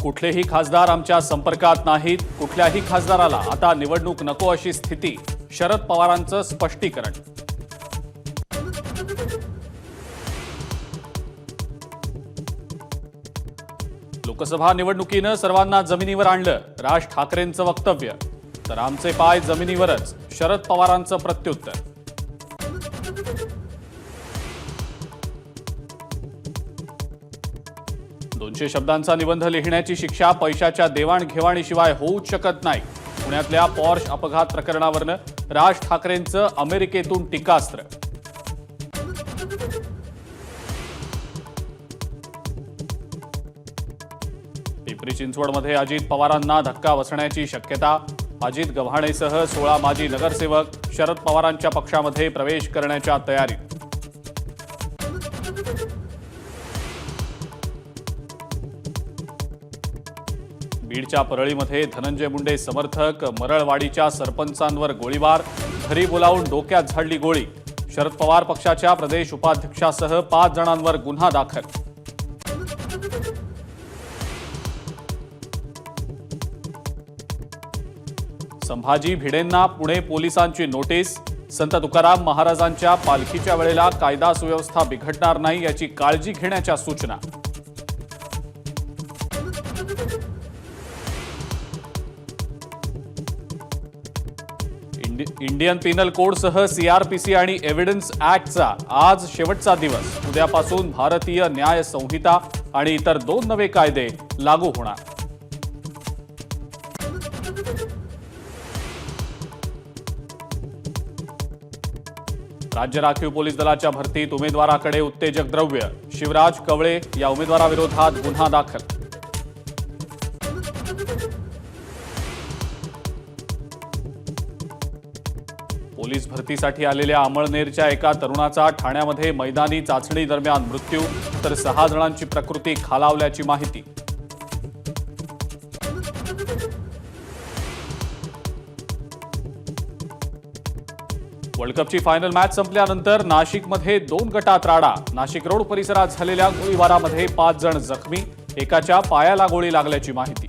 कुठलेही खासदार आमच्या संपर्कात नाहीत. कुठल्याही खासदाराला आता निवडणूक नको अशी स्थिती. शरद पवारांचं स्पष्टीकरण. लोकसभा निवडणुकीनं सर्वांना जमिनीवर आणलं. राज ठाकरेंचं वक्तव्य. तर आमचे पाय जमिनीवरच. शरद पवारांचं प्रत्युत्तर. दोनशे शब्दांचा निबंध लिहिण्याची शिक्षा पैशाच्या देवाणघेवाणीशिवाय होऊच शकत नाही. पुण्यातल्या पॉर्श अपघात प्रकरणावरनं राज ठाकरेंचं अमेरिकेतून टीकास्त्र. पिंपरी चिंचवडमध्ये अजित पवारांना धक्का बसण्याची शक्यता. अजित गव्हाणेसह 16 माजी नगरसेवक शरद पवारांच्या पक्षामध्ये प्रवेश करण्याच्या तयारीत. बीडच्या परळीमध्ये धनंजय मुंडे समर्थक मरळवाडीच्या सरपंचांवर गोळीबार. घरी बोलावून डोक्यात झाडली गोळी. शरद पवार पक्षाच्या प्रदेश उपाध्यक्षासह 5 जणांवर गुन्हा दाखल. संभाजी भिडेंना पुणे पोलिसांची नोटीस. संत तुकाराम महाराजांच्या पालखीच्या वेळेला कायदा सुव्यवस्था बिघडणार नाही याची काळजी घेण्याच्या सूचना. इंडियन पिनल कोडसह सीआरपीसी आणि एव्हिडन्स ऍक्टचा आज शेवटचा दिवस. उद्यापासून भारतीय न्याय संहिता आणि इतर 2 नवे कायदे लागू होणार. राज्य राखीव पोलीस दलाच्या भरतीत उमेदवाराकडे उत्तेजक द्रव्य. शिवराज कवळे या उमेदवाराविरोधात गुन्हा दाखल. पोलीस भरतीसाठी आलेल्या अमळनेरच्या एका तरुणाचा ठाण्यामध्ये मैदानी चाचणी दरम्यान मृत्यू. तर 6 जणांची प्रकृती खालावल्याची माहिती. वर्ल्ड कपची फायनल मॅच संपल्यानंतर नाशिकमध्ये 2 गटात राडा. नाशिक रोड परिसरात झालेल्या गोळीबारामध्ये 5 जण जखमी. एकाच्या पायाला गोळी लागल्याची माहिती.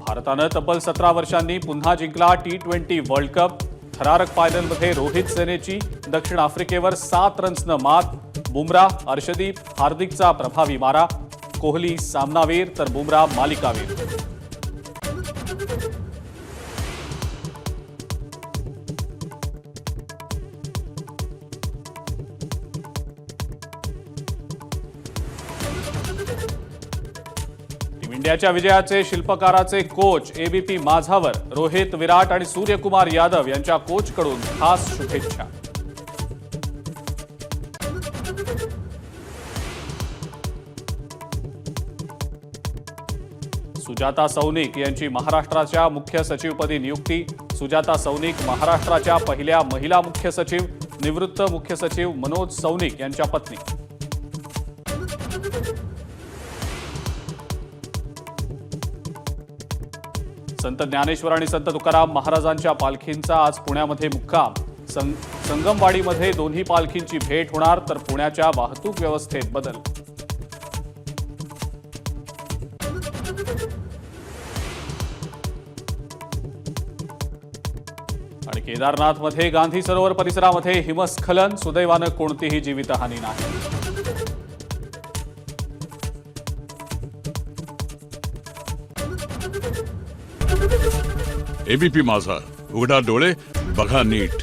भारतानं तब्बल 17 वर्षांनी पुन्हा जिंकला T20 वर्ल्ड कप. थरारक फायनलमध्ये रोहित सेनेची दक्षिण आफ्रिकेवर 7 रन्सनं मात. बुमराह, अर्शदीप, हार्दिकचा प्रभावी मारा. कोहली सामनावीर तर बुमराह मालिकावीर. टीम इंडियाच्या विजयाचे शिल्पकाराचे कोच एबीपी माझावर. रोहित, विराट आणि सूर्यकुमार यादव यांच्या कोचकडून खास शुभेच्छा. सुजाता सौनिक यांची महाराष्ट्राच्या मुख्य सचिवपदी नियुक्ती. सुजाता सौनिक महाराष्ट्राच्या पहिल्या महिला मुख्य सचिव. निवृत्त मुख्य सचिव मनोज सौनिक यांच्या पत्नी. संत ज्ञानेश्वर आणि संत तुकाराम महाराजांच्या पालखींचा आज पुण्यामध्ये मुक्काम. संगमवाडीमध्ये दोन्ही पालखींची भेट होणार. तर पुण्याच्या वाहतूक व्यवस्थेत बदल. आणि केदारनाथमध्ये गांधी सरोवर परिसरामध्ये हिमस्खलन. सुदैवानं कोणतीही जीवितहानी नाही. एबीपी माझा, उघडा डोळे बघा नीट.